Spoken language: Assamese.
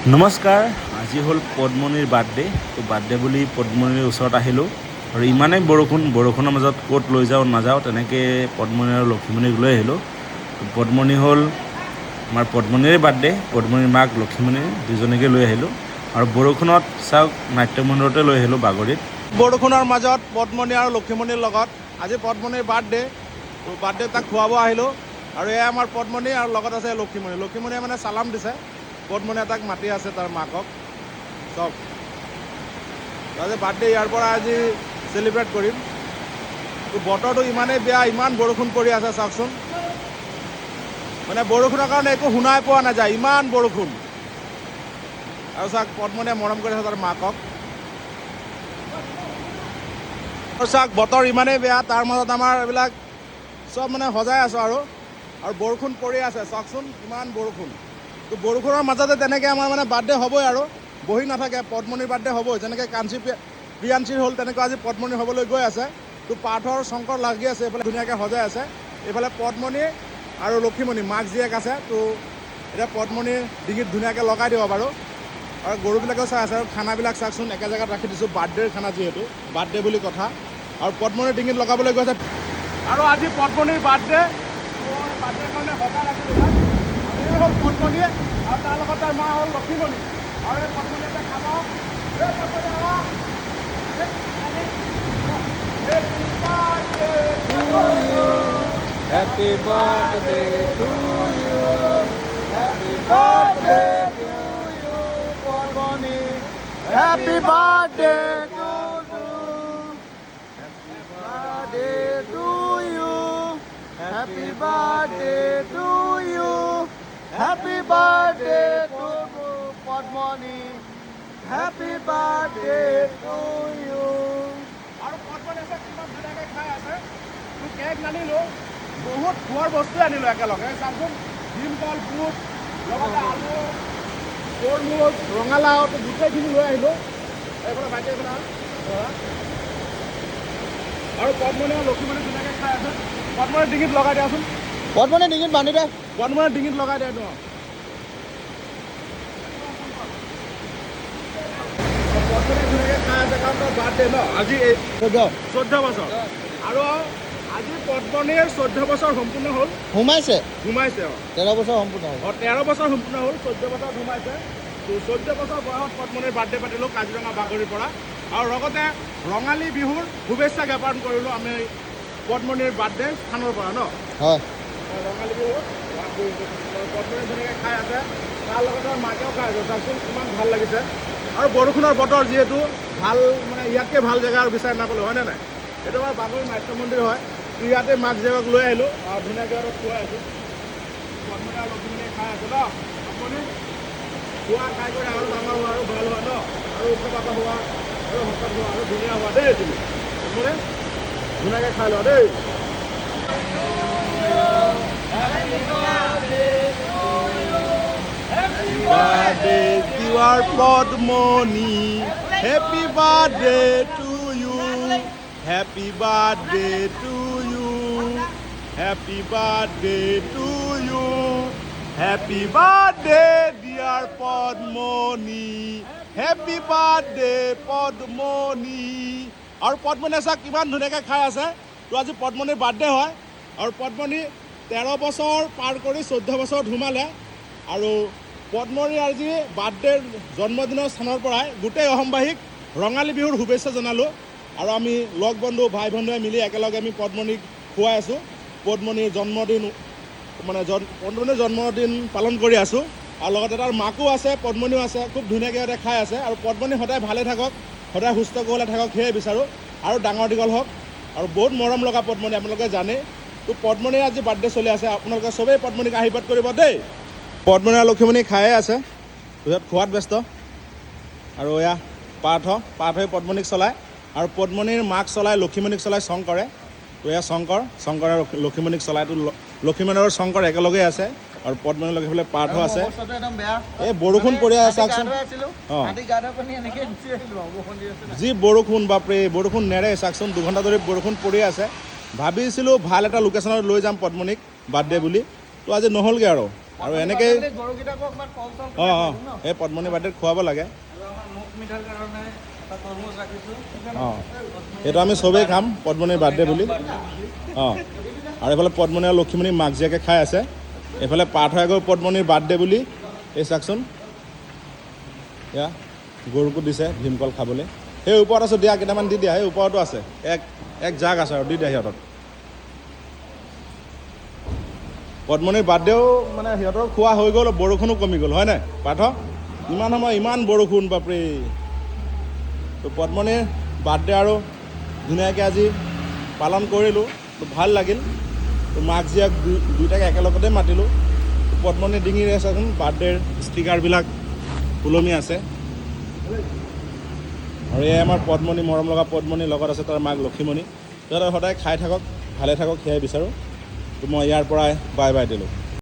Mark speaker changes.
Speaker 1: নমস্কাৰ, আজি হ'ল পদ্মনীৰ বাৰ্থডে। তো বাৰ্থডে বুলি পদ্মনীৰ ওচৰত আহিলোঁ আৰু ইমানেই বৰষুণৰ মাজত ক'ত লৈ যাওঁ নাযাওঁ তেনেকৈ পদ্মনী আৰু লক্ষীমণিক লৈ আহিলোঁ। তো পদ্মনী হ'ল আমাৰ পদ্মনীৰে বাৰ্থডে, পদ্মনীৰ মাক লক্ষীমণি দুজনীকে লৈ আহিলোঁ আৰু বৰষুণত চাওক নাট্যমন্দিৰতে লৈ আহিলোঁ বাগৰিত।
Speaker 2: বৰষুণৰ মাজত পদ্মনী আৰু লক্ষীমণিৰ লগত আজি পদ্মনীৰ বাৰ্থডে। তো বাৰ্থডে তাক খুৱাব আহিলোঁ আৰু এয়া আমাৰ পদ্মনী আৰু লগত আছে লক্ষীমণিয়ে মানে চালাম দিছে। পদ্মনীয়ে তাক মাতি আছে তাৰ মাকক। চব আজি বাৰ্থডে ইয়াৰ পৰা আজি চেলিব্ৰেট কৰিম। তো বতৰটো ইমানেই বেয়া, ইমান বৰষুণ পৰি আছে চাওকচোন। মানে বৰষুণৰ কাৰণে একো শুনাই পোৱা নাযায়, ইমান বৰষুণ। আৰু চাওক পদ্মনীয়ে মৰম কৰি আছে তাৰ মাকক। চাওক বতৰ ইমানেই বেয়া, তাৰ মাজত আমাৰ এইবিলাক চব মানে সজাই আছোঁ আৰু বৰষুণ পৰি আছে চাওকচোন কিমান বৰষুণ। তো বৰষুণৰ মাজতে তেনেকৈ আমাৰ মানে বাৰ্থডে হ'বই আৰু বহি নাথাকে। পদ্মনীৰ বাৰ্থডে হ'বই, যেনেকৈ কাঞ্চী প্ৰিয়াঞ্চীৰ হ'ল তেনেকৈ আজি পদ্মনী হ'বলৈ গৈ আছে। তো পাৰ্থৰ শংকৰ লাগি আছে, এইফালে ধুনীয়াকৈ সজাই আছে। এইফালে পদ্মনী আৰু লক্ষীমণি মাক জীয়েক আছে। তো এতিয়া পদ্মনীৰ ডিঙিত ধুনীয়াকৈ লগাই দিব বাৰু। আৰু গৰুবিলাকেও চাই আছে আৰু খানাবিলাক চাওকচোন একে জেগাত ৰাখি দিছোঁ, বাৰ্থডেৰ খানা যিহেতু বাৰ্থডে বুলি কথা। আৰু পদ্মনীৰ ডিঙিত লগাবলৈ গৈছে। আৰু আজি পদ্মনীৰ বাৰ্থডে, বাৰ্থডেৰ কাৰণে সজাই ৰাখিলোঁ। হ'ল পদ্মনীয়ে আৰু তাৰ লগত তাৰ মা হ'ল লক্ষীমণি। আৰু এই পদ্মনী এটা খাব।
Speaker 3: Happy birthday to you. Happy birthday to you, Parbani. Happy birthday to you. Happy birthday to you. Happy birthday to you. Happy birthday to Padmani. Happy birthday to you.
Speaker 2: আৰু পদ্মনী কিমান ধুনীয়াকৈ খাই আছে। তো কেক নানিলোঁ, বহুত খোৱাৰ বস্তু আনিলোঁ একেলগে। চাওকচোন ভীমকল, বুট, লগতে আলু, তৰমুজ, ৰঙালাও, তো গোটেইখিনি লৈ আহিলোঁ। এইফালে ভাইটি এইফালে আৰু পদ্মনী আৰু লক্ষীমণি ধুনীয়াকৈ খাই আছে। পদ্মনীৰ ডিঙিত লগাই দিয়াচোন।
Speaker 3: Padmani dingin bani deh.
Speaker 2: পদ্মনীৰ ডিঙিত লগাই দিয়া ন। পদ্মনী ধুনীয়াকৈ খাই আছে কাৰণ তাৰ বাৰ্থডে ন আজি। 14 বছৰ আৰু আজি পদ্মনীৰ 14 বছৰ সম্পূৰ্ণ হ'ল।
Speaker 3: সোমাইছে
Speaker 2: সোমাইছে
Speaker 3: 13 বছৰ সম্পূৰ্ণ হ'ল।
Speaker 2: 13 বছৰ সম্পূৰ্ণ হ'ল, 14 বছৰ সোমাইছে। তো 14 বছৰ বয়সত পদ্মনীৰ বাৰ্থডে পাতিলোঁ কাজিৰঙা বাগৰিৰ পৰা। আৰু লগতে ৰঙালী বিহুৰ শুভেচ্ছা জ্ঞাপন কৰিলোঁ আমি পদ্মনীৰ বাৰ্থডে স্থানৰ পৰা ন।
Speaker 3: হয়,
Speaker 2: ৰঙালী বিহু পদ্মনী ধুনীয়াকৈ খাই আছে, তাৰ লগতে মাকেও খাই আছে। চাওকচোন কিমান ভাল লাগিছে। আৰু বৰষুণৰ বতৰ যিহেতু ভাল, মানে ইয়াতকৈ ভাল জেগা আৰু বিচাৰি নাপালোঁ, হয়নে নাই? এইটো আমাৰ বাগৰি নাট্য মন্দিৰ হয়। তো ইয়াতে মাক জীয়েকক লৈ আহিলোঁ আৰু ধুনীয়াকৈ আৰু খুৱাই আছোঁ। পদ্মনী আৰু লক্ষীমণিয়ে খাই আছে ন। আপুনি খোৱা খাই কৰি আৰু ডাঙৰ হোৱা আৰু ভাল হোৱা ন, আৰু ওখ পাকা হোৱা আৰু শকত হোৱা আৰু ধুনীয়া হোৱা দেই। তুমি পদ্মনী ধুনীয়াকৈ খাই লোৱা দেই। Birthday dear Padmani, happy birthday to you, happy birthday to you, happy birthday to you, happy birthday dear Padmani, happy birthday Padmani. আৰু পদ্মনীয়ে চাওক কিমান ধুনীয়াকৈ খাই আছে। তো আজি পদ্মনীৰ বাৰ্থডে হয় আৰু পদ্মনী 13 বছৰ পাৰ কৰি 14 বছৰত সোমালে। আৰু পদ্মনীৰ আজি বাৰ্থডেৰ জন্মদিনৰ স্থানৰ পৰাই গোটেই অসমবাসীক ৰঙালী বিহুৰ শুভেচ্ছা জনালোঁ। আৰু আমি লগ বন্ধু ভাই বন্ধুৱে মিলি একেলগে আমি পদ্মনীক খুৱাই আছোঁ। পদ্মনীৰ জন্মদিন মানে পদ্মনীৰ জন্মদিন পালন কৰি আছোঁ। আৰু লগতে তাৰ মাকো আছে, পদ্মনীও আছে, খুব ধুনীয়াকৈ সিহঁতে খাই আছে। আৰু পদ্মনী সদায় ভালে থাকক, সদায় সুস্থ কুশলে থাকক, সেয়াই বিচাৰোঁ। আৰু ডাঙৰ দীঘল হওক। আৰু বহুত মৰম লগা পদ্মনী, আপোনালোকে জানে। তো পদ্মনীৰ আজি বাৰ্থডে চলি আছে, আপোনালোকে চবেই পদ্মনীক আশীৰ্বাদ কৰিব দেই। পদ্মনী আৰু লক্ষীমণি খায়ে আছে, সিহঁত খোৱাত ব্যস্ত। আৰু এয়া পাৰ্থই পদ্মনীক চলায় আৰু পদ্মনীৰ মাক চলায়, লক্ষীমণিক চলায় শংকৰে। তো এয়া শংকৰ আৰু লক্ষীমণিক চলায়। তো লক্ষীমণি আৰু শংকৰ একেলগে আছে আৰু পদ্মনী লগ সেইফালে পাৰ্থ আছে। এই বৰষুণ পৰি আছে চাওকচোন। অঁ, যি বৰষুণ, বাপৰে বৰষুণ নেৰে চাওকচোন। 2 ঘণ্টা ধৰি বৰষুণ পৰি আছে। ভাবিছিলোঁ ভাল এটা লোকেশ্যনত লৈ যাম পদ্মনীক বাৰ্থডে বুলি, তো আজি নহ'লগৈ আৰু আৰু এনেকৈ
Speaker 3: গৰুকেইটাকো অকণমান কল চল
Speaker 2: অঁ অঁ এই পদ্মণী বাৰ্থডেত খুৱাব লাগে
Speaker 3: মুখ মিঠাৰ কাৰণে এটা তৰমুজ ৰাখিছোঁ
Speaker 2: অঁ এইটো আমি চবেই খাম পদ্মণীৰ বাৰ্থডে বুলি অঁ আৰু এইফালে পদ্মণী আৰু লক্ষীমণি মাক জীয়েকে খাই আছে এইফালে পাৰ্থয়ে গৈ পদ্মণীৰ বাৰ্থডে বুলি এই চাওকচোন এয়া গৰুকো দিছে ভীমকল খাবলৈ সেই ওপৰত আছোঁ দিয়া কেইটামান দি দিয়া সেই ওপৰতো আছে এক জাগ আছে আৰু দি দিয়া সিহঁতক পদ্মণীৰ বাৰ্থডেও মানে সিহঁতৰ খোৱা হৈ গ'ল বৰষুণো কমি গ'ল হয় নাই পাৰ্থ ইমান সময় ইমান বৰষুণ বাপৰে তো পদ্মণীৰ বাৰ্থডে আৰু ধুনীয়াকৈ আজি পালন কৰিলোঁ তো ভাল লাগিল তো মাক জীয়েক দুইটাকে একেলগতে মাতিলোঁ পদ্মণীৰ ডিঙিৰে চাচোন বাৰ্থডেৰ ষ্টিকাৰবিলাক ওলমি আছে আৰু এই আমাৰ পদ্মণী মৰম লগা পদ্মণীৰ লগত আছে তাৰ মাক লক্ষীমণি সিহঁতে সদায় খাই থাকক ভালে থাকক সেয়াই বিচাৰোঁ তো মই ইয়াৰ পৰাই বাই বাই দিলোঁ